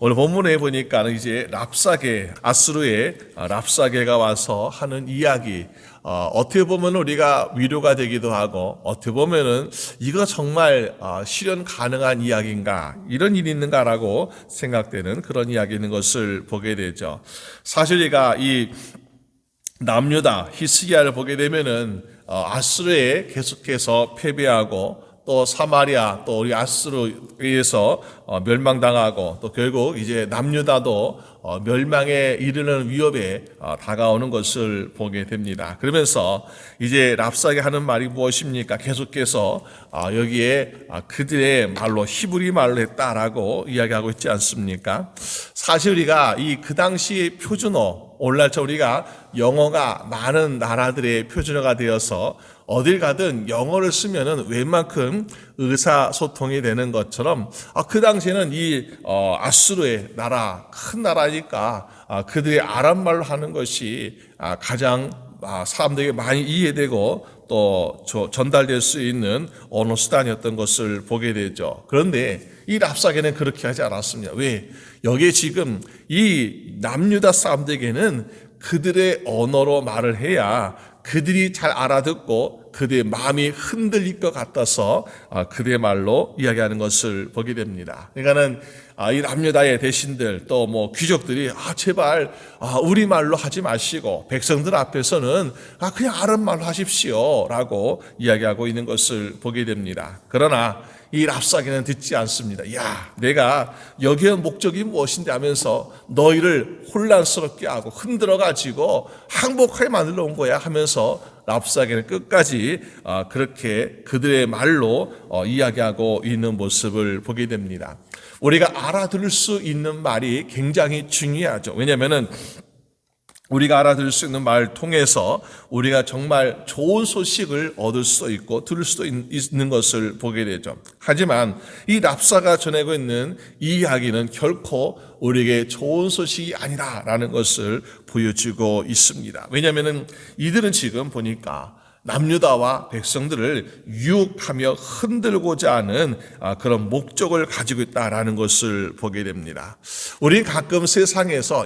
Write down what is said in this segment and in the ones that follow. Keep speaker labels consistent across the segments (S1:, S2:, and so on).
S1: 오늘 본문에 보니까 이제 랍사게, 아수르의 랍사게가 와서 하는 이야기, 어떻게 보면 우리가 위로가 되기도 하고, 어떻게 보면은 이거 정말 실현 가능한 이야기인가, 이런 일이 있는가라고 생각되는 그런 이야기 있는 것을 보게 되죠. 사실 우리가 이 남유다, 히스기야를 보게 되면은 아수르에 계속해서 패배하고, 또 사마리아, 또 우리 아수르에 의해서 멸망당하고, 또 결국 이제 남유다도 멸망에 이르는 위협에 다가오는 것을 보게 됩니다. 그러면서 이제 랍사게 하는 말이 무엇입니까? 계속해서 여기에 그들의 말로 히브리 말로 했다라고 이야기하고 있지 않습니까? 사실 우리가 그 당시 표준어, 오늘날처럼 우리가 영어가 많은 나라들의 표준어가 되어서 어딜 가든 영어를 쓰면은 웬만큼 의사소통이 되는 것처럼 그 당시에는 이 아수르의 나라, 큰 나라니까 그들의 아람말로 하는 것이 가장 사람들에게 많이 이해되고 또 전달될 수 있는 언어 수단이었던 것을 보게 되죠. 그런데 이 랍사게는 그렇게 하지 않았습니다. 왜? 여기에 지금 이 남유다 사람들에게는 그들의 언어로 말을 해야 그들이 잘 알아듣고 그들의 마음이 흔들릴 것 같아서 그들의 말로 이야기하는 것을 보게 됩니다. 그러니까는 이 남유다의 대신들 또 뭐 귀족들이 제발 우리 말로 하지 마시고 백성들 앞에서는 그냥 아람 말로 하십시오라고 이야기하고 있는 것을 보게 됩니다. 그러나 이 랍사게는 듣지 않습니다. 내가 여기에 목적이 무엇인데 하면서 너희를 혼란스럽게 하고 흔들어가지고 항복하게 만들어 온 거야 하면서 랍사게는 끝까지 그렇게 그들의 말로 이야기하고 있는 모습을 보게 됩니다. 우리가 알아들을 수 있는 말이 굉장히 중요하죠. 왜냐하면은 우리가 알아들을 수 있는 말을 통해서 우리가 정말 좋은 소식을 얻을 수도 있고 들을 수도 있는 것을 보게 되죠. 하지만 이 랍사가 전하고 있는 이 이야기는 결코 우리에게 좋은 소식이 아니라라는 것을 보여주고 있습니다. 왜냐하면 이들은 지금 보니까 남유다와 백성들을 유혹하며 흔들고자 하는 그런 목적을 가지고 있다라는 것을 보게 됩니다. 우리 가끔 세상에서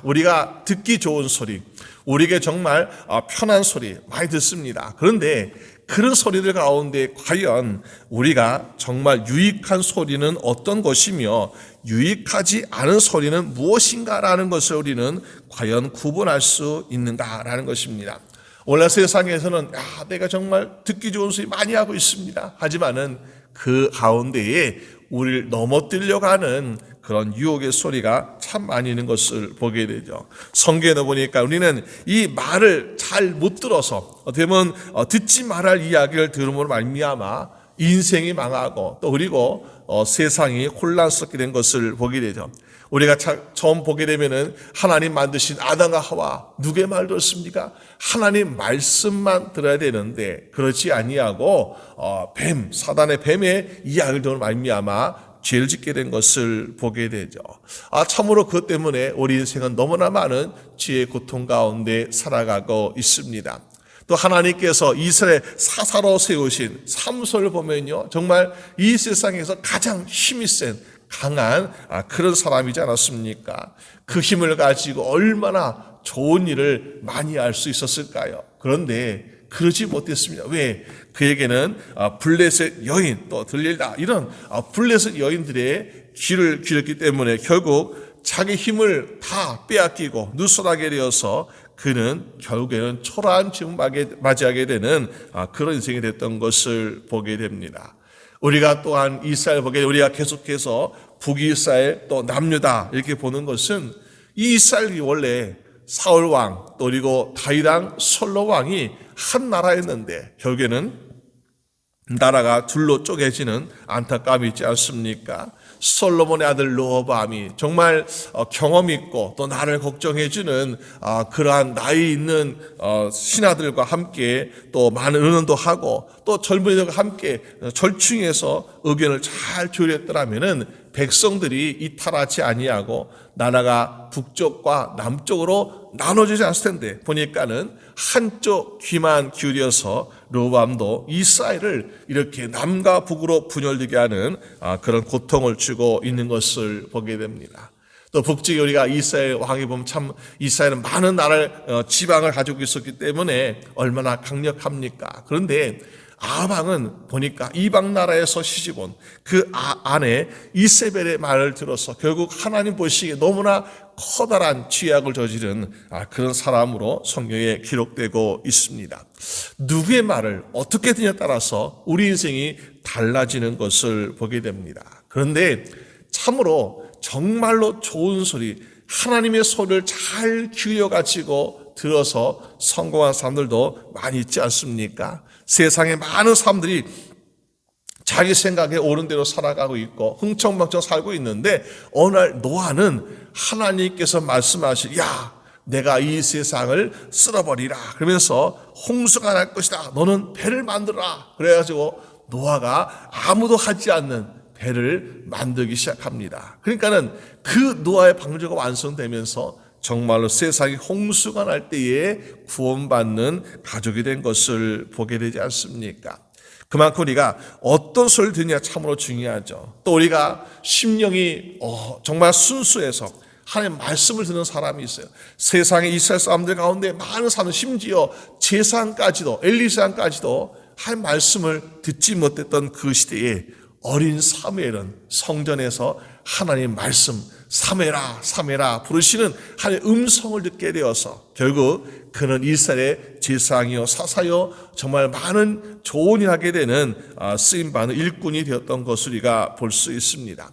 S1: 우리가 듣기 좋은 소리, 우리에게 정말 편한 소리 많이 듣습니다. 그런데 그런 소리들 가운데 과연 우리가 정말 유익한 소리는 어떤 것이며 유익하지 않은 소리는 무엇인가라는 것을 우리는 과연 구분할 수 있는가라는 것입니다. 오늘 세상에서는 내가 정말 듣기 좋은 소리 많이 하고 있습니다. 하지만은 그 가운데에 우리를 넘어뜨려고 하는 그런 유혹의 소리가 참 많이 있는 것을 보게 되죠. 성경에 보니까 우리는 이 말을 잘 못 들어서 어떻게 보면 듣지 말할 이야기를 들음으로 말미암아 인생이 망하고 또 그리고 세상이 혼란스럽게 된 것을 보게 되죠. 우리가 처음 보게 되면은 하나님 만드신 아담과 하와 누구의 말 들었습니까? 하나님 말씀만 들어야 되는데 그렇지 아니하고 사단의 뱀의 이야기를 들은 말미암아 죄를 짓게 된 것을 보게 되죠. 참으로 그것 때문에 우리 인생은 너무나 많은 죄의 고통 가운데 살아가고 있습니다. 또 하나님께서 이스라엘 사사로 세우신 삼손을 보면요, 정말 이 세상에서 가장 힘이 센 강한 그런 사람이지 않았습니까? 그 힘을 가지고 얼마나 좋은 일을 많이 할 수 있었을까요? 그런데 그러지 못했습니다. 왜? 그에게는 블레셋 여인 또 들릴다 이런 블레셋 여인들의 귀를 기렸기 때문에 결국 자기 힘을 다 빼앗기고 누설하게 되어서 그는 결국에는 초라한 죽음을 맞이하게 되는 그런 인생이 됐던 것을 보게 됩니다. 우리가 또한 이스라엘 보게 우리가 계속해서 북이스라엘 또 남유다 이렇게 보는 것은 이 이스라엘이 원래 사울 왕 또 그리고 다윗 왕 솔로 왕이 한 나라였는데 결국에는 나라가 둘로 쪼개지는 안타까움이 있지 않습니까? 솔로몬의 아들 르호보암이 정말 경험 있고 또 나를 걱정해주는 그러한 나이 있는 신하들과 함께 또 많은 의논도 하고 또 젊은이들과 함께 절충해서 의견을 잘 조율했더라면은 백성들이 이탈하지 아니하고 나라가 북쪽과 남쪽으로 나눠지지 않을 텐데 보니까는 한쪽 귀만 기울여서 르호보암도 이스라엘을 이렇게 남과 북으로 분열되게 하는 그런 고통을 주고 있는 것을 보게 됩니다. 또 북쪽에 우리가 이스라엘 왕이 보면 참 이스라엘은 많은 나라를 지방을 가지고 있었기 때문에 얼마나 강력합니까? 그런데 아합 왕은 보니까 이방 나라에서 시집온 그 아내 이세벨의 말을 들어서 결국 하나님 보시기에 너무나 커다란 죄악을 저지른 그런 사람으로 성경에 기록되고 있습니다. 누구의 말을 어떻게 듣냐에 따라서 우리 인생이 달라지는 것을 보게 됩니다. 그런데 참으로 정말로 좋은 소리, 하나님의 소리를 잘 기울여가지고 들어서 성공한 사람들도 많이 있지 않습니까? 세상에 많은 사람들이 자기 생각에 옳은 대로 살아가고 있고 흥청망청 살고 있는데 어느 날 노아는 하나님께서 말씀하실 내가 이 세상을 쓸어버리라 그러면서 홍수가 날 것이다. 너는 배를 만들어라. 그래가지고 노아가 아무도 하지 않는 배를 만들기 시작합니다. 그러니까는 그 노아의 방주가 완성되면서 정말로 세상에 홍수가 날 때에 구원받는 가족이 된 것을 보게 되지 않습니까? 그만큼 우리가 어떤 소리를 듣느냐 참으로 중요하죠. 또 우리가 심령이 정말 순수해서 하나님의 말씀을 듣는 사람이 있어요. 세상에 이스라엘 사람들 가운데 많은 사람들, 심지어 제사장까지도, 엘리사장까지도 하나님의 말씀을 듣지 못했던 그 시대에 어린 사무엘은 성전에서 하나님의 말씀 사메라 사메라 부르시는 하나님의 음성을 듣게 되어서 결국 그는 이스라엘의 제사장이요 사사요 정말 많은 좋은 일 하게 되는 쓰임받는 일꾼이 되었던 것을 우리가 볼 수 있습니다.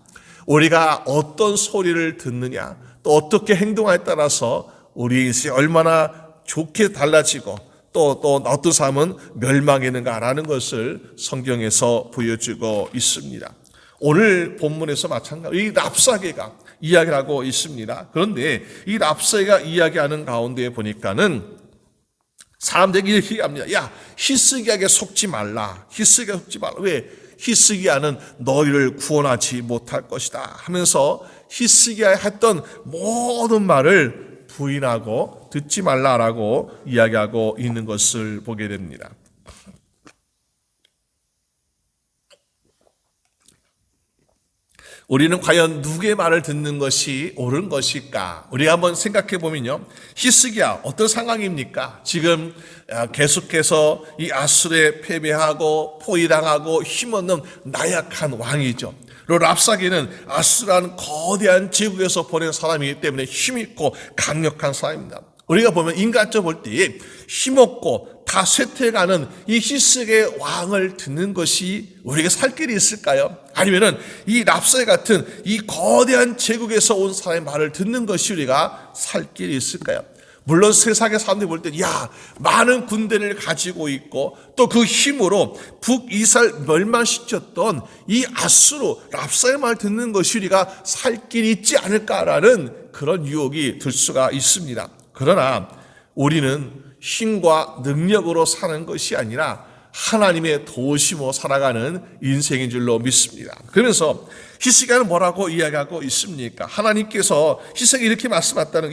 S1: 우리가 어떤 소리를 듣느냐 또 어떻게 행동하에 따라서 우리 인생이 얼마나 좋게 달라지고 또 어떤 사람은 멸망하는가라는 것을 성경에서 보여주고 있습니다. 오늘 본문에서 마찬가지로 이 랍사게가 이야기를 하고 있습니다. 그런데 이 랍사게가 이야기하는 가운데 보니까는 사람들이 이렇게 얘기합니다. 히스기야에게 속지 말라. 히스기야에 속지 말라. 왜? 히스기야는 너희를 구원하지 못할 것이다 하면서 히스기야에 했던 모든 말을 부인하고 듣지 말라라고 이야기하고 있는 것을 보게 됩니다. 우리는 과연 누구의 말을 듣는 것이 옳은 것일까? 우리가 한번 생각해 보면요. 히스기야 어떤 상황입니까? 지금 계속해서 이 아수르에 패배하고 포위당하고 힘없는 나약한 왕이죠. 그리고 랍사게는 아수르라는 거대한 제국에서 보낸 사람이기 때문에 힘있고 강력한 사람입니다. 우리가 보면 인간적으로 볼 때 힘없고 다 쇠퇴가는 이 히스기야의 왕을 듣는 것이 우리에게 살 길이 있을까요? 아니면은 이 랍사게 같은 이 거대한 제국에서 온 사람의 말을 듣는 것이 우리가 살 길이 있을까요? 물론 세상의 사람들이 볼 때 많은 군대를 가지고 있고 또 그 힘으로 북이스라엘 멸망시켰던 이 아수르 랍사의 말 듣는 것이 우리가 살 길이 있지 않을까라는 그런 유혹이 들 수가 있습니다. 그러나 우리는 힘과 능력으로 사는 것이 아니라 하나님의 도우심으로 살아가는 인생인 줄로 믿습니다. 그러면서 히스기야는 뭐라고 이야기하고 있습니까? 하나님께서 히스기야에게 이렇게 말씀하셨다는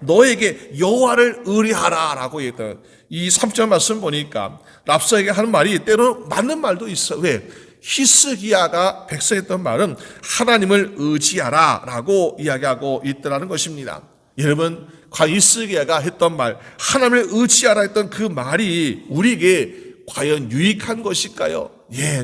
S1: 너에게 여호와를 의뢰하라 라고 얘기했다. 이 3절 말씀 보니까 랍사에게 하는 말이 때로는 맞는 말도 있어. 왜? 히스기야가 백성했던 말은 하나님을 의지하라 라고 이야기하고 있더라는 것입니다. 여러분 과연 히스기야가 했던 말 하나님을 의지하라 했던 그 말이 우리에게 과연 유익한 것일까요?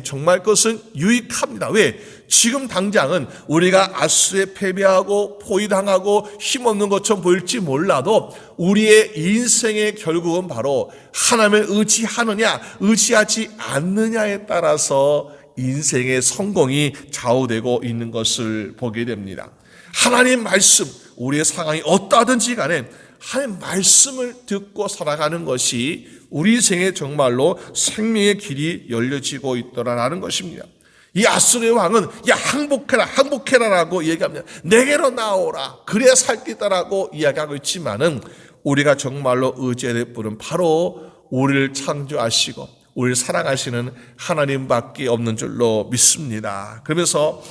S1: 정말 그것은 유익합니다. 왜? 지금 당장은 우리가 아수르에 패배하고 포위당하고 힘없는 것처럼 보일지 몰라도 우리의 인생의 결국은 바로 하나님을 의지하느냐 의지하지 않느냐에 따라서 인생의 성공이 좌우되고 있는 것을 보게 됩니다. 하나님의 말씀, 우리의 상황이 어떠하든지 간에 하나님의 말씀을 듣고 살아가는 것이 우리 인생에 정말로 생명의 길이 열려지고 있더라라는 것입니다. 이 아수르의 왕은 항복해라라고 얘기합니다. 내게로 나오라. 그래야 살 게 있다라고 이야기하고 있지만은 우리가 정말로 의지해야 될 분은 바로 우리를 창조하시고 우리를 사랑하시는 하나님밖에 없는 줄로 믿습니다. 그러면서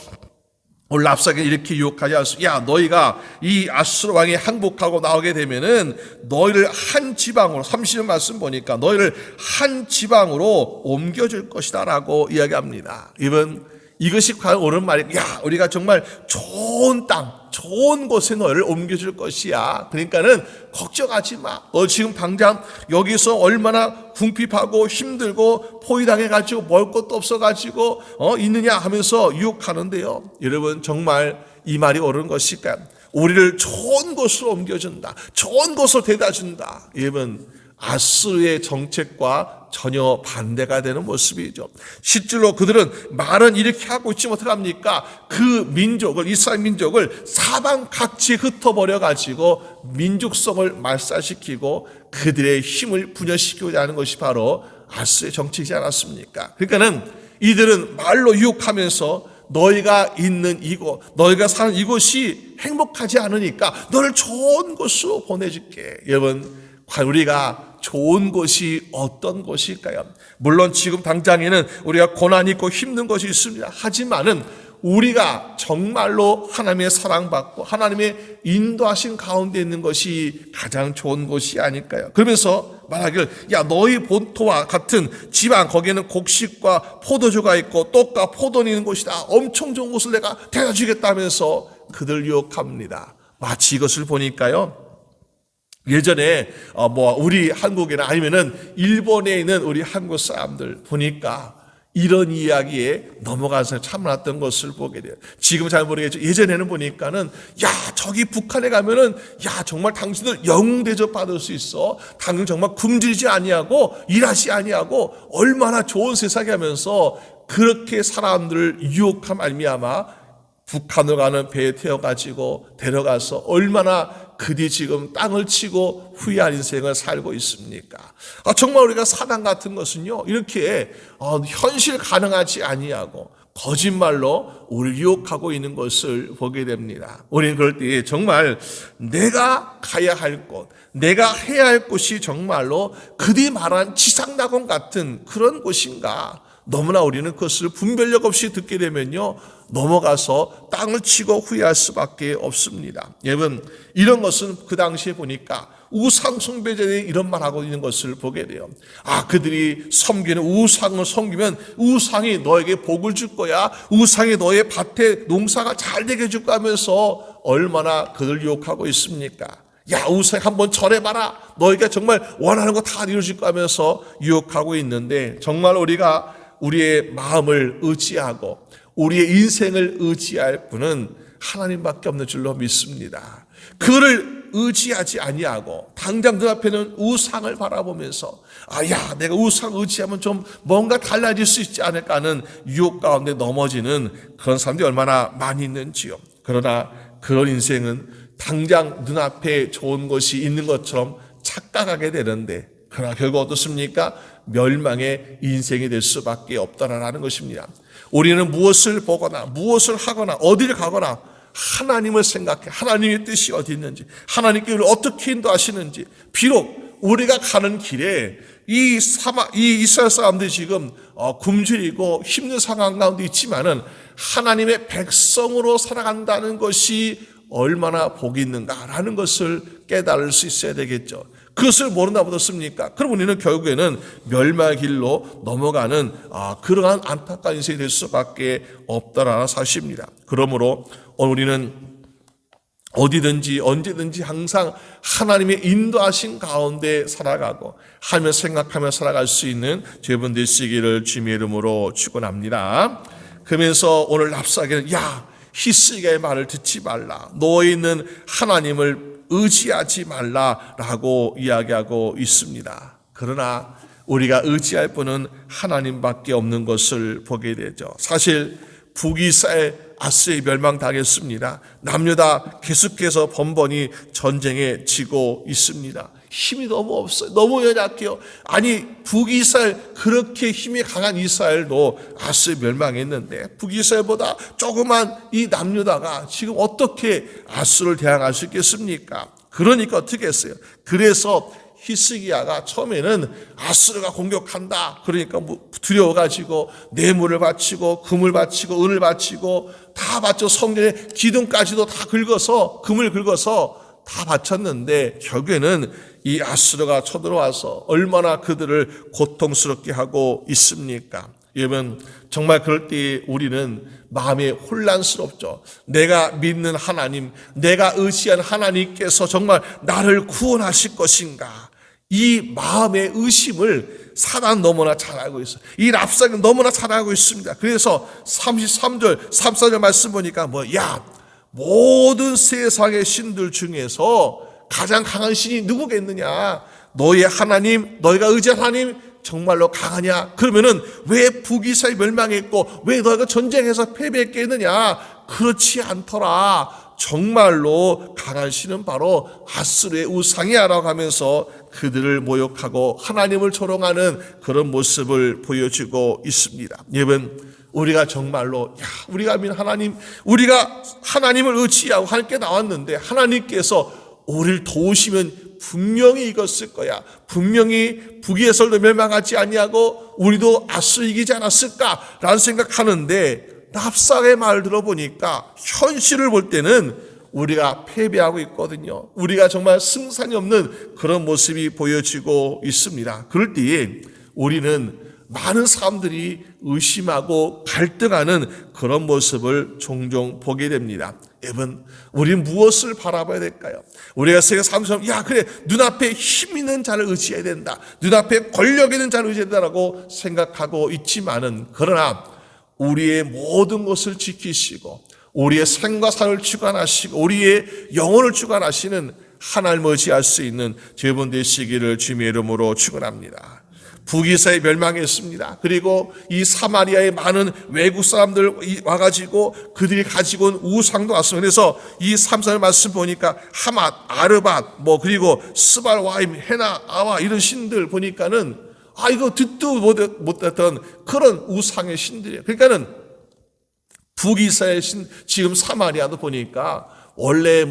S1: 오늘 랍사게 이렇게 유혹하지 않습니다. 너희가 이 아수르 왕이 항복하고 나오게 되면은 너희를 한 지방으로 30년 말씀 보니까 너희를 한 지방으로 옮겨줄 것이다 라고 이야기합니다. 이번 이것이 과연 옳은 말이야. 야, 우리가 정말 좋은 땅, 좋은 곳에 너를 옮겨줄 것이야. 그러니까는 걱정하지 마. 너 지금 당장 여기서 얼마나 궁핍하고 힘들고 포위당해가지고 먹을 것도 없어가지고 있느냐 하면서 유혹하는데요. 여러분, 정말 이 말이 옳은 것일까요? 우리를 좋은 곳으로 옮겨준다. 좋은 곳으로 데려다준다. 여러분, 아수르의 정책과 전혀 반대가 되는 모습이죠. 실제로 그들은 말은 이렇게 하고 있지 못합니까? 그 민족을, 이스라엘 민족을 사방 각지에 흩어버려가지고 민족성을 말살시키고 그들의 힘을 분열시키고자 하는 것이 바로 아수르의 정책이지 않았습니까? 그러니까는 이들은 말로 유혹하면서 너희가 있는 이곳, 너희가 사는 이곳이 행복하지 않으니까 너를 좋은 곳으로 보내줄게. 여러분, 과연 우리가 좋은 곳이 어떤 곳일까요? 물론 지금 당장에는 우리가 고난이 있고 힘든 것이 있습니다. 하지만은 우리가 정말로 하나님의 사랑받고 하나님의 인도하신 가운데 있는 것이 가장 좋은 곳이 아닐까요? 그러면서 말하기를, 야, 너희 본토와 같은 지방, 거기에는 곡식과 포도주가 있고 떡과 포도는 있는 곳이다. 엄청 좋은 곳을 내가 데려다 주겠다면서 그들 유혹합니다. 마치 이것을 보니까요, 예전에 우리 한국이나 아니면은 일본에 있는 우리 한국 사람들 보니까 이런 이야기에 넘어가서 참았던 것을 보게 돼요. 지금 잘 모르겠죠. 예전에는 보니까는, 야, 저기 북한에 가면은, 야, 정말 당신들 영웅 대접 받을 수 있어. 당신 정말 굶주리지 아니하고 일하지 아니하고 얼마나 좋은 세상이 하면서 그렇게 사람들을 유혹함 말미암아 북한으로 가는 배에 태워가지고 데려가서 얼마나 그들이 지금 땅을 치고 후회한 인생을 살고 있습니까? 정말 우리가 사단 같은 것은요, 이렇게 현실 가능하지 아니하고 거짓말로 우리를 유혹하고 있는 것을 보게 됩니다. 우리는 그럴 때 정말 내가 가야 할 곳, 내가 해야 할 곳이 정말로 그들이 말한 지상낙원 같은 그런 곳인가? 너무나 우리는 그것을 분별력 없이 듣게 되면요, 넘어가서 땅을 치고 후회할 수밖에 없습니다. 여러분, 이런 것은 그 당시에 보니까 우상 숭배자들이 이런 말하고 있는 것을 보게 돼요. 그들이 섬기는 우상을 섬기면 우상이 너에게 복을 줄 거야. 우상이 너의 밭에 농사가 잘 되게 해줄 거야 하면서 얼마나 그들 유혹하고 있습니까? 야, 우상 한번 절해봐라. 너희가 정말 원하는 거 다 이루어질 거 하면서 유혹하고 있는데, 정말 우리가 우리의 마음을 의지하고 우리의 인생을 의지할 분은 하나님밖에 없는 줄로 믿습니다. 그를 의지하지 아니하고 당장 그 앞에는 우상을 바라보면서 야, 내가 우상 의지하면 좀 뭔가 달라질 수 있지 않을까 하는 유혹 가운데 넘어지는 그런 사람들이 얼마나 많이 있는지요. 그러나 그런 인생은 당장 눈앞에 좋은 것이 있는 것처럼 착각하게 되는데, 그러나 결국 어떻습니까? 멸망의 인생이 될 수밖에 없다라는 것입니다. 우리는 무엇을 보거나 무엇을 하거나 어디를 가거나 하나님을 생각해. 하나님의 뜻이 어디 있는지, 하나님께 우리를 어떻게 인도하시는지. 비록 우리가 가는 길에 이 이스라엘 사람들이 지금 굶주리고 힘든 상황 가운데 있지만은 하나님의 백성으로 살아간다는 것이 얼마나 복이 있는가라는 것을 깨달을 수 있어야 되겠죠. 그것을 모른다 못했습니까? 그럼 우리는 결국에는 멸망의 길로 넘어가는 그러한 안타까운 인생이 될 수밖에 없다라는 사실입니다. 그러므로 우리는 어디든지 언제든지 항상 하나님의 인도하신 가운데 살아가고 하며 생각하며 살아갈 수 있는 여러분 되시기를 주님의 이름으로 축원합니다. 그러면서 오늘 랍사게는, 야, 히스기야의 말을 듣지 말라. 너에 있는 하나님을 의지하지 말라라고 이야기하고 있습니다. 그러나 우리가 의지할 분은 하나님밖에 없는 것을 보게 되죠. 사실 북이스라엘 아스에 멸망당했습니다. 남녀 다 계속해서 번번이 전쟁에 지고 있습니다. 힘이 너무 없어요. 너무 연약해요. 아니, 북이스라엘, 그렇게 힘이 강한 이스라엘도 아스에 멸망했는데 북이스라엘보다 조그만 이 남유다가 지금 어떻게 아스를 대항할 수 있겠습니까? 그러니까 어떻게 했어요? 그래서 히스기야가 처음에는 아스르가 공격한다. 그러니까 두려워가지고 뇌물을 바치고 금을 바치고 은을 바치고 다 바쳐 성전에 기둥까지도 다 긁어서, 금을 긁어서 다 바쳤는데 결국에는 이 아스르가 쳐들어와서 얼마나 그들을 고통스럽게 하고 있습니까? 여러분, 정말 그럴 때 우리는 마음이 혼란스럽죠. 내가 믿는 하나님, 내가 의지한 하나님께서 정말 나를 구원하실 것인가? 이 마음의 의심을 사단 너무나 잘 알고 있어요. 이 랍사는 너무나 잘 알고 있습니다. 그래서 33절, 34절 말씀 보니까 모든 세상의 신들 중에서 가장 강한 신이 누구겠느냐? 너의 하나님, 너희가 의지한 하나님 정말로 강하냐? 그러면은 왜 북이스라엘이 멸망했고 왜 너희가 전쟁에서 패배했겠느냐? 그렇지 않더라. 정말로 강한 신은 바로 아수르의 우상이야라고 하면서 그들을 모욕하고 하나님을 조롱하는 그런 모습을 보여주고 있습니다. 여러분, 우리가 정말로 우리가 믿는 하나님, 우리가 하나님을 의지하고 하나님께 나왔는데 하나님께서 우리를 도우시면 분명히 이겼을 거야. 분명히 북이스라엘도 멸망하지 아니하고 우리도 아수르 이기지 않았을까라는 생각하는데 랍사의 말을 들어보니까 현실을 볼 때는 우리가 패배하고 있거든요. 우리가 정말 승산이 없는 그런 모습이 보여지고 있습니다. 그럴 때에 우리는 많은 사람들이 의심하고 갈등하는 그런 모습을 종종 보게 됩니다. 여러분, 우리는 무엇을 바라봐야 될까요? 우리가 세계 사람처럼 그래, 눈앞에 힘 있는 자를 의지해야 된다, 눈앞에 권력 있는 자를 의지해야 된다라고 생각하고 있지만은, 그러나 우리의 모든 것을 지키시고 우리의 생과 사를 주관하시고 우리의 영혼을 주관하시는 하나님을 의지할 수 있는 여러분 되시기를 주님의 이름으로 축원합니다. 북이스라엘이 멸망했습니다. 그리고 이 사마리아의 많은 외국 사람들 와가지고 그들이 가지고 온 우상도 왔습니다. 그래서 이 3절 말씀 보니까 하맛, 아르밧, 그리고 스발와임, 헤나, 아와 이런 신들 보니까는 이거 듣도 못했던 그런 우상의 신들이에요. 그러니까는 북이스라엘 신, 지금 사마리아도 보니까 원래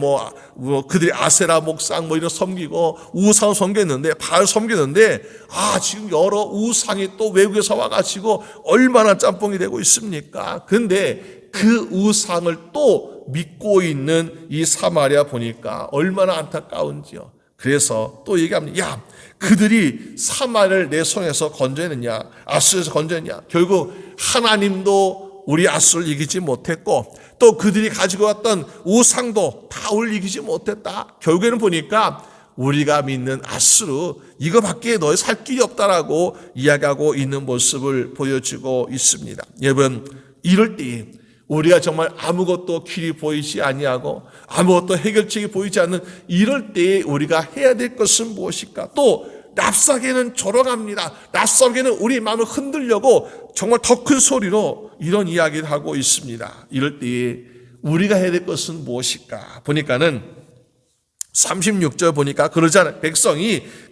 S1: 그들이 아세라 목상 이런 섬기고 우상 섬겼는데, 바알 섬겼는데, 지금 여러 우상이 또 외국에서 와가지고 얼마나 짬뽕이 되고 있습니까? 근데 그 우상을 또 믿고 있는 이 사마리아 보니까 얼마나 안타까운지요. 그래서 또 얘기합니다. 그들이 사마리아를 내 손에서 건져냈냐, 아수르에서 건져냈냐. 결국 하나님도 우리 아수르를 이기지 못했고 또 그들이 가지고 왔던 우상도 다 우리를 이기지 못했다. 결국에는 보니까 우리가 믿는 아수르 이거밖에 너희 살 길이 없다라고 이야기하고 있는 모습을 보여주고 있습니다. 여러분, 이럴 때 우리가 정말 아무것도 길이 보이지 아니하고 아무것도 해결책이 보이지 않는 이럴 때에 우리가 해야 될 것은 무엇일까? 또 랍사게는 조롱합니다. 랍사게는 우리 마음을 흔들려고 정말 더 큰 소리로 이런 이야기를 하고 있습니다. 이럴 때에 우리가 해야 될 것은 무엇일까? 보니까는 36절 보니까 그러잖아요.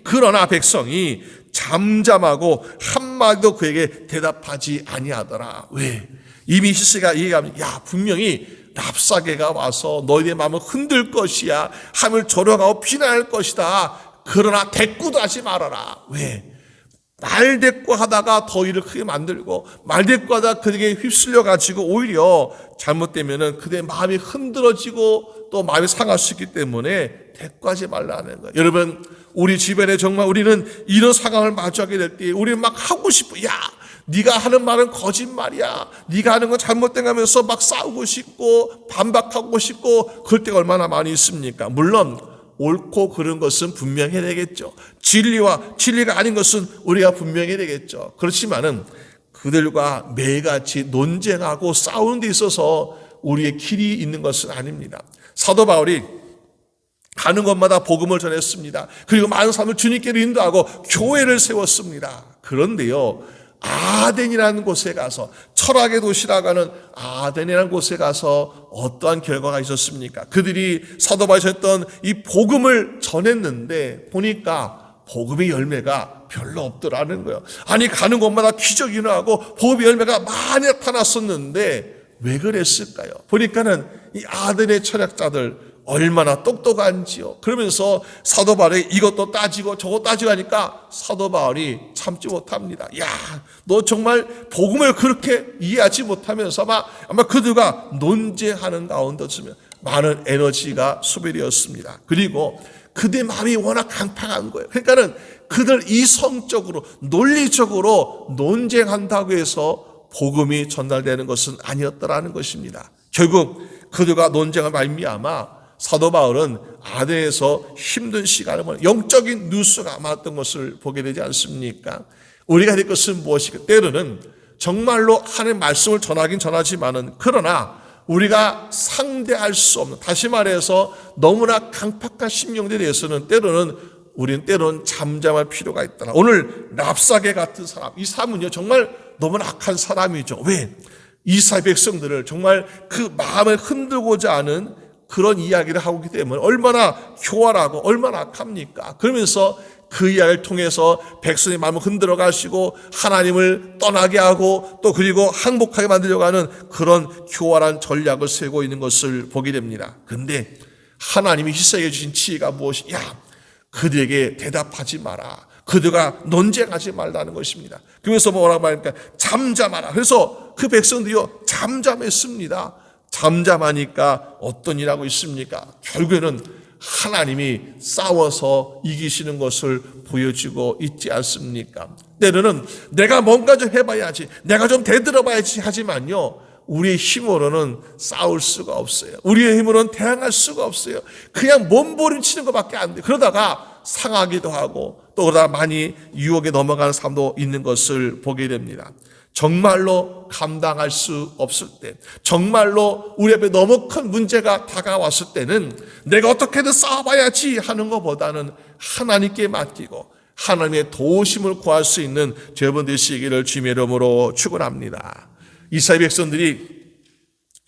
S1: 그러나 백성이 잠잠하고 한마디도 그에게 대답하지 아니하더라. 왜? 이미 히스기야가 얘기합니다. 분명히 랍사게가 와서 너희의 마음을 흔들 것이야. 하늘 조롱하고 비난할 것이다. 그러나 대꾸도 하지 말아라. 왜? 말대꾸 하다가 더 일을 크게 만들고 말대꾸 하다가 그에게 휩쓸려 가지고 오히려 잘못되면은 그의 마음이 흔들어지고 또 마음이 상할 수 있기 때문에 대꾸하지 말라는 거예요. 여러분, 우리 주변에 정말 우리는 이런 상황을 마주하게 될 때 우리는 막 하고 싶어. 네가 하는 말은 거짓말이야. 네가 하는 건 잘못된 하면서 막 싸우고 싶고 반박하고 싶고 그럴 때가 얼마나 많이 있습니까? 물론 옳고 그른 것은 분명해야 되겠죠. 진리가 아닌 것은 우리가 분명해야 되겠죠. 그렇지만은 그들과 매일같이 논쟁하고 싸우는 데 있어서 우리의 길이 있는 것은 아닙니다. 사도 바울이 가는 곳마다 복음을 전했습니다. 그리고 많은 사람을 주님께로 인도하고 교회를 세웠습니다. 그런데요, 아덴이라는 곳에 가서, 철학의 도시라고 하는 아덴이라는 곳에 가서 어떠한 결과가 있었습니까? 그들이 사도 바울이 전했던 이 복음을 전했는데 보니까 복음의 열매가 별로 없더라는 거예요. 가는 곳마다 기적이 일어나고 복음의 열매가 많이 나타났었는데 왜 그랬을까요? 보니까는 이 아덴의 철학자들 얼마나 똑똑한지요. 그러면서 사도 바울이 이것도 따지고 저것도 따지고 하니까 사도 바울이 참지 못합니다. 너 정말 복음을 그렇게 이해하지 못하면서 아마 그들과 논쟁하는 가운데쯤에 많은 에너지가 소비되었습니다. 그리고 그들의 마음이 워낙 강팍한 거예요. 그러니까는 그들 이성적으로 논리적으로 논쟁한다고 해서 복음이 전달되는 것은 아니었더라는 것입니다. 결국 그들과 논쟁을 말미암아 사도 바울은 아덴에서 힘든 시간을 보내 영적인 뉴스가 많았던 것을 보게 되지 않습니까? 우리가 될 것은 무엇일까? 때로는 정말로 하나님의 말씀을 전하긴 전하지만은 그러나 우리가 상대할 수 없는, 다시 말해서 너무나 강팍한 심령들에 대해서는 우리는 때로는 잠잠할 필요가 있다. 오늘 랍사게 같은 사람, 이 사람은요 정말 너무나 악한 사람이죠. 왜? 이스라엘 백성들을 정말 그 마음을 흔들고자 하는 그런 이야기를 하고 있기 때문에 얼마나 교활하고 얼마나 악합니까? 그러면서 그 이야기를 통해서 백성의 마음을 흔들어 가시고 하나님을 떠나게 하고 또 그리고 항복하게 만들려고 하는 그런 교활한 전략을 세우고 있는 것을 보게 됩니다. 그런데 하나님이 희생해 주신 지혜가 무엇이냐? 그들에게 대답하지 마라. 그들과 논쟁하지 말라는 것입니다. 그래서 뭐라고 말합니까? 잠잠하라. 그래서 그 백성들이요 잠잠했습니다. 잠잠하니까 어떤 일하고 있습니까? 결국에는 하나님이 싸워서 이기시는 것을 보여주고 있지 않습니까? 때로는 내가 뭔가 좀 해봐야지, 내가 좀 대들어봐야지 하지만요, 우리의 힘으로는 싸울 수가 없어요. 우리의 힘으로는 대항할 수가 없어요. 그냥 몸부림치는 것밖에 안 돼요. 그러다가 상하기도 하고 또 그러다 많이 유혹에 넘어가는 사람도 있는 것을 보게 됩니다. 정말로 감당할 수 없을 때, 정말로 우리 앞에 너무 큰 문제가 다가왔을 때는 내가 어떻게든 싸워봐야지 하는 것보다는 하나님께 맡기고 하나님의 도우심을 구할 수 있는 여러분 되시기를 주님의 이름으로 축원합니다. 이스라엘 백성들이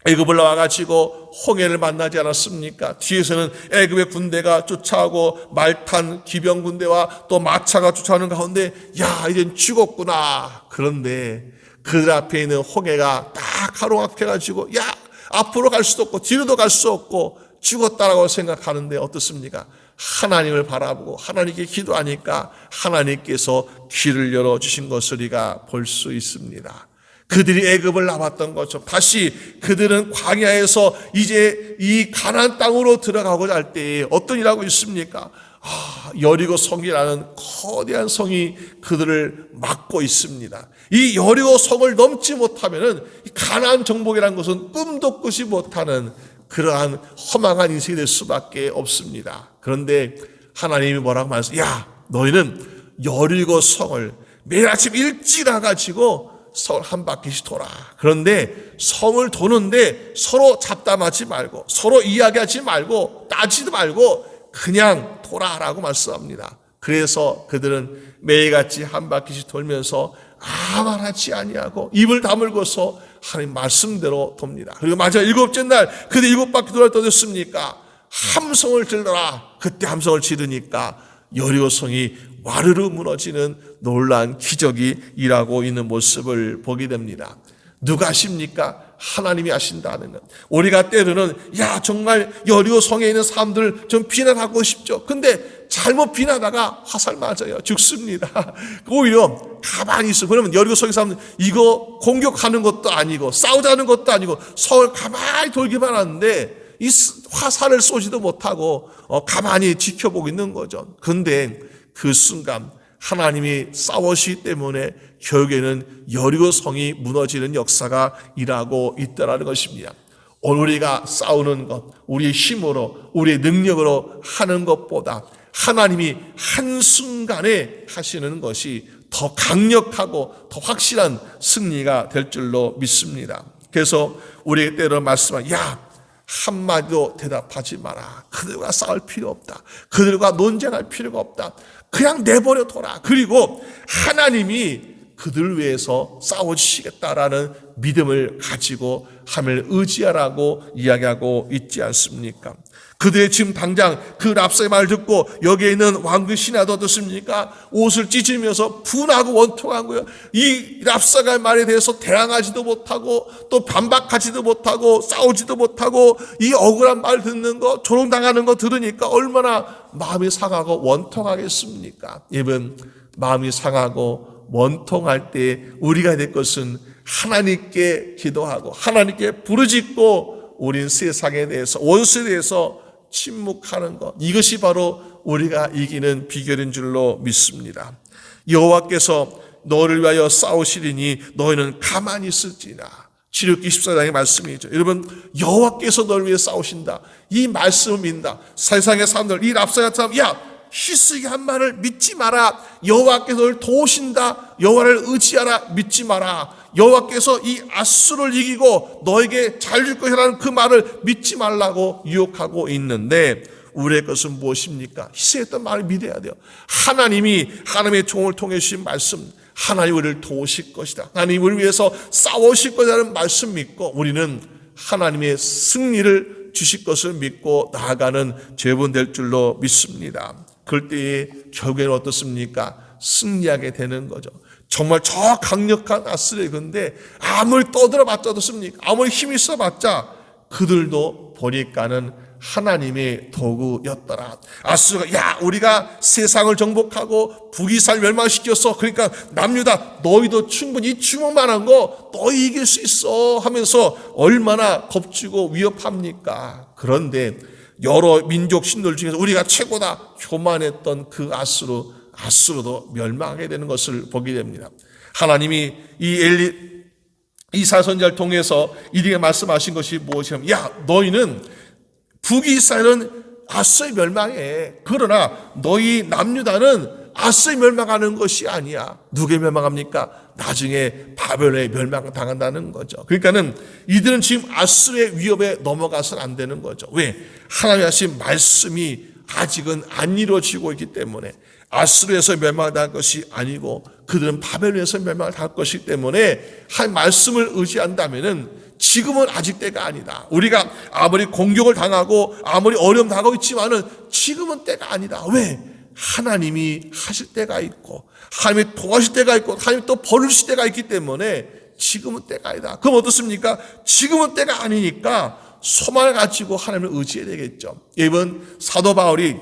S1: 애굽을 나와가지고 홍해를 만나지 않았습니까? 뒤에서는 애굽의 군대가 쫓아오고 말탄 기병 군대와 또 마차가 쫓아오는 가운데 야 이젠 죽었구나. 그런데 그들 앞에 있는 홍해가 딱 가로막혀가지고 야 앞으로 갈 수도 없고 뒤로도 갈 수 없고 죽었다라고 생각하는데 어떻습니까? 하나님을 바라보고 하나님께 기도하니까 하나님께서 길을 열어주신 것을 우리가 볼 수 있습니다. 그들이 애굽을 나왔던 것처럼 다시 그들은 광야에서 이제 이 가나안 땅으로 들어가고자 할 때에 어떤 일하고 있습니까? 여리고 성이라는 거대한 성이 그들을 막고 있습니다. 이 여리고 성을 넘지 못하면은 가나안 정복이라는 것은 꿈도 꾸지 못하는 그러한 허망한 인생이 될 수밖에 없습니다. 그런데 하나님이 뭐라고 말했어요? 야, 너희는 여리고 성을 매일 아침 일찍 나가지고 성을 한 바퀴씩 돌아. 그런데 성을 도는데 서로 잡담하지 말고 서로 이야기하지 말고 따지지 말고 그냥 돌아라고 말씀합니다. 그래서 그들은 매일같이 한 바퀴씩 돌면서 아무 말하지 아니하고 입을 다물고서 하나님 말씀대로 돕니다. 그리고 마지막 일곱째 날 그들 7바퀴 돌아 떠났습니까? 함성을 질러라. 그때 함성을 지르니까 여리고성이 와르르 무너지는 놀라운 기적이 일하고 있는 모습을 보게 됩니다. 누가 하십니까? 하나님이 하신다는 것. 우리가 때로는 야 정말 여리고 성에 있는 사람들 좀 비난하고 싶죠. 근데 잘못 비난하다가 화살 맞아요. 죽습니다. 오히려 가만히 있어. 그러면 여리고 성의 사람들 이거 공격하는 것도 아니고 싸우자는 것도 아니고 성을 가만히 돌기만 하는데 이 화살을 쏘지도 못하고 가만히 지켜보고 있는 거죠. 그런데 그 순간 하나님이 싸우시기 때문에 결국에는 여리고 성이 무너지는 역사가 일하고 있다는 것입니다. 오늘 우리가 싸우는 것, 우리의 힘으로, 우리의 능력으로 하는 것보다 하나님이 한순간에 하시는 것이 더 강력하고 더 확실한 승리가 될 줄로 믿습니다. 그래서 우리에게 때로 말씀한 야 한마디도 대답하지 마라. 그들과 싸울 필요 없다. 그들과 논쟁할 필요가 없다. 그냥 내버려 둬라. 그리고 하나님이 그들 위해서 싸워주시겠다라는 믿음을 가지고 하나님을 의지하라고 이야기하고 있지 않습니까? 그들의 지금 당장 그 랍사의 말을 듣고 여기에 있는 왕그 신하도 어떻습니까? 옷을 찢으면서 분하고 원통한 거예요. 이 랍사의 말에 대해서 대항하지도 못하고 또 반박하지도 못하고 싸우지도 못하고 이 억울한 말 듣는 거 조롱당하는 거 들으니까 얼마나 마음이 상하고 원통하겠습니까? 여러분 마음이 상하고 원통할 때 우리가 될 것은 하나님께 기도하고 하나님께 부르짖고 우린 세상에 대해서 원수에 대해서 침묵하는 것, 이것이 바로 우리가 이기는 비결인 줄로 믿습니다. 여호와께서 너를 위하여 싸우시리니 너희는 가만히 있을지나. 출애굽기 24장의 말씀이죠. 여러분, 여호와께서 너를 위해 싸우신다. 이 말씀을 믿는다. 세상의 사람들, 이 랍사 같은 사람, 야, 히스기 한 말을 믿지 마라. 여호와께서 너를 도우신다. 여호와를 의지하라. 믿지 마라. 여호와께서 이 아수를 이기고 너에게 잘 줄 것이라는 그 말을 믿지 말라고 유혹하고 있는데, 우리의 것은 무엇입니까? 히스기했던 말을 믿어야 돼요. 하나님이 하나님의 종을 통해 주신 말씀, 하나님 우리를 도우실 것이다. 하나님 우리를 위해서 싸우실 것이라는 말씀 믿고 우리는 하나님의 승리를 주실 것을 믿고 나아가는 죄분 될 줄로 믿습니다. 그럴 때에 결국에는 어떻습니까? 승리하게 되는 거죠. 정말 저 강력한 아스르의 근데 아무리 떠들어봤자 어떻습니까? 아무리 힘이 써봤자 그들도 보니까는 하나님의 도구였더라. 아수르가 야, 우리가 세상을 정복하고 북이스라엘 멸망시켰어. 그러니까 남유다 너희도 충분히 이 주먹만한 거 너희 이길 수 있어 하면서 얼마나 겁주고 위협합니까? 그런데 여러 민족 신들 중에서 우리가 최고다 교만했던 그 아수르도 멸망하게 되는 것을 보게 됩니다. 하나님이 이 사선자를 통해서 이들에게 말씀하신 것이 무엇이냐면, 야, 너희는 북이스라엘은 아스의 멸망해. 그러나 너희 남유다는 아스의 멸망하는 것이 아니야. 누구의 멸망합니까? 나중에 바벨론의 멸망당한다는 거죠. 그러니까는 이들은 지금 아스의 위협에 넘어가서는 안 되는 거죠. 왜? 하나님이 하신 말씀이 아직은 안 이루어지고 있기 때문에 아스르에서 멸망할 것이 아니고 그들은 바벨론에서 멸망을 당할 것이기 때문에 한 말씀을 의지한다면은 지금은 아직 때가 아니다. 우리가 아무리 공격을 당하고 아무리 어려움 당하고 있지만은 지금은 때가 아니다. 왜? 하나님이 하실 때가 있고 하나님이 도와주실 때가 있고 하나님이 또 벌주실 때가 있기 때문에 지금은 때가 아니다. 그럼 어떻습니까? 지금은 때가 아니니까 소망을 가지고 하나님을 의지해야 되겠죠. 이번 사도 바울이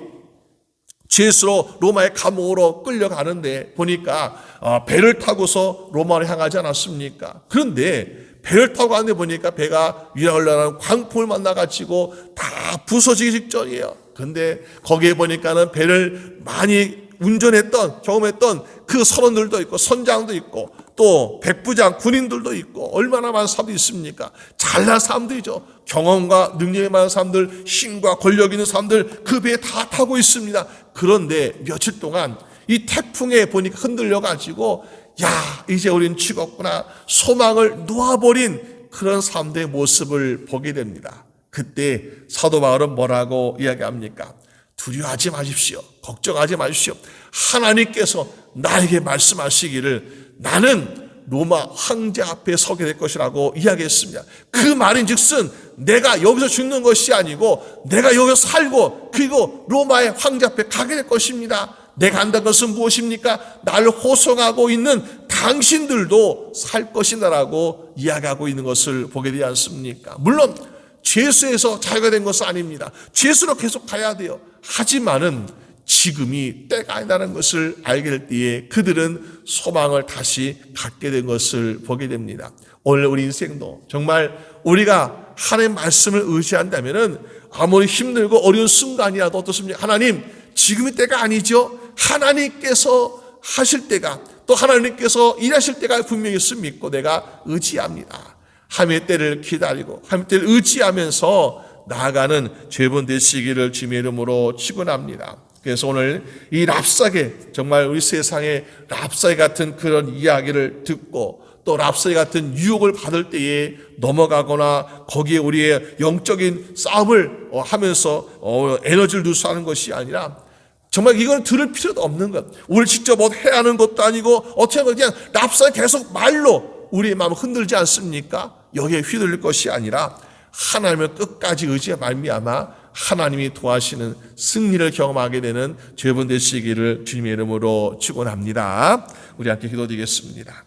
S1: 죄수로 로마의 감옥으로 끌려가는데 보니까 배를 타고서 로마를 향하지 않았습니까? 그런데 배를 타고 가는데 보니까 배가 위라올라라는 광풍을 만나가지고 다 부서지기 직전이에요. 그런데 거기에 보니까는 배를 많이 경험했던 그 선원들도 있고 선장도 있고 또 백부장 군인들도 있고 얼마나 많은 사람들이 있습니까? 잘난 사람들이죠. 경험과 능력이 많은 사람들, 힘과 권력 있는 사람들 그 배에 다 타고 있습니다. 그런데 며칠 동안 이 태풍에 보니까 흔들려가지고 야, 이제 우린 죽었구나. 소망을 놓아버린 그런 사람들의 모습을 보게 됩니다. 그때 사도 바울은 뭐라고 이야기합니까? 두려워하지 마십시오. 걱정하지 마십시오. 하나님께서 나에게 말씀하시기를 나는 로마 황제 앞에 서게 될 것이라고 이야기했습니다. 그 말인즉슨 내가 여기서 죽는 것이 아니고 내가 여기서 살고 그리고 로마의 황제 앞에 가게 될 것입니다. 내가 한다는 것은 무엇입니까? 나를 호송하고 있는 당신들도 살 것이다라고 이야기하고 있는 것을 보게 되지 않습니까? 물론 죄수에서 자유가 된 것은 아닙니다. 죄수로 계속 가야 돼요. 하지만은 지금이 때가 아니라는 것을 알게 될 때에 그들은 소망을 다시 갖게 된 것을 보게 됩니다. 오늘 우리 인생도 정말 우리가 하나님의 말씀을 의지한다면은 아무리 힘들고 어려운 순간이라도 어떻습니까? 하나님, 지금의 때가 아니죠. 하나님께서 하실 때가 또 하나님께서 일하실 때가 분명히 있음을 믿고 내가 의지합니다. 하나님의 때를 기다리고 하나님의 때를 의지하면서 나아가는 죄분 되시기를 주님의 이름으로 축원합니다. 그래서 오늘 이 랍사게 정말 우리 세상에 랍사게 같은 그런 이야기를 듣고 또 랍사게 같은 유혹을 받을 때에 넘어가거나 거기에 우리의 영적인 싸움을 하면서 에너지를 누수하는 것이 아니라 정말 이건 들을 필요도 없는 것. 우리 직접 해야 하는 것도 아니고 어떻게 하면 그냥 랍사게 계속 말로 우리의 마음을 흔들지 않습니까? 여기에 휘둘릴 것이 아니라 하나님을 끝까지 의지해 말미암아 하나님이 도와주시는 승리를 경험하게 되는 죄분 되시기를 주님의 이름으로 축원합니다. 우리 함께 기도드리겠습니다.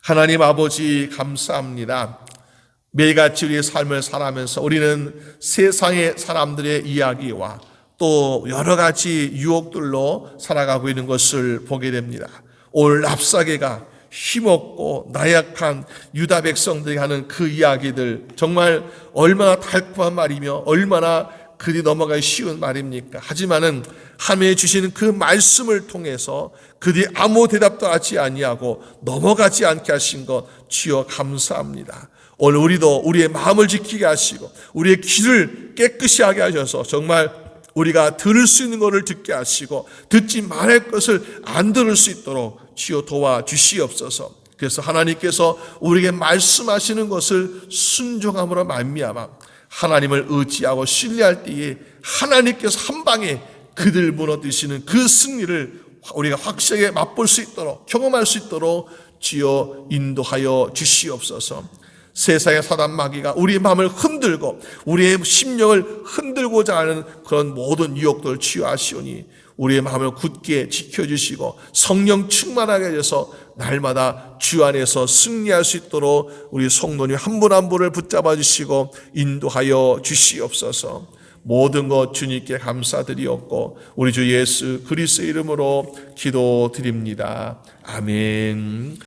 S1: 하나님 아버지 감사합니다. 매일같이 우리의 삶을 살아가면서 우리는 세상의 사람들의 이야기와 또 여러 가지 유혹들로 살아가고 있는 것을 보게 됩니다. 오늘 랍사게가 힘없고 나약한 유다 백성들이 하는 그 이야기들 정말 얼마나 달콤한 말이며 얼마나 그리 넘어가기 쉬운 말입니까? 하지만은 하나님이 주시는 그 말씀을 통해서 그들이 아무 대답도 하지 아니하고 넘어가지 않게 하신 것 주여 감사합니다. 오늘 우리도 우리의 마음을 지키게 하시고 우리의 귀를 깨끗이 하게 하셔서 정말 우리가 들을 수 있는 것을 듣게 하시고 듣지 말할 것을 안 들을 수 있도록 주여 도와주시옵소서. 그래서 하나님께서 우리에게 말씀하시는 것을 순종함으로 말미암아 하나님을 의지하고 신뢰할 때에 하나님께서 한 방에 그들 무너뜨리시는 그 승리를 우리가 확실하게 맛볼 수 있도록 경험할 수 있도록 주여 인도하여 주시옵소서. 세상의 사단 마귀가 우리의 마음을 흔들고 우리의 심령을 흔들고자 하는 그런 모든 유혹들을 치유하시오니 우리의 마음을 굳게 지켜주시고 성령 충만하게 해서 날마다 주 안에서 승리할 수 있도록 우리 성도님 한 분 한 분을 붙잡아 주시고 인도하여 주시옵소서. 모든 것 주님께 감사드리옵고 우리 주 예수 그리스도의 이름으로 기도드립니다. 아멘.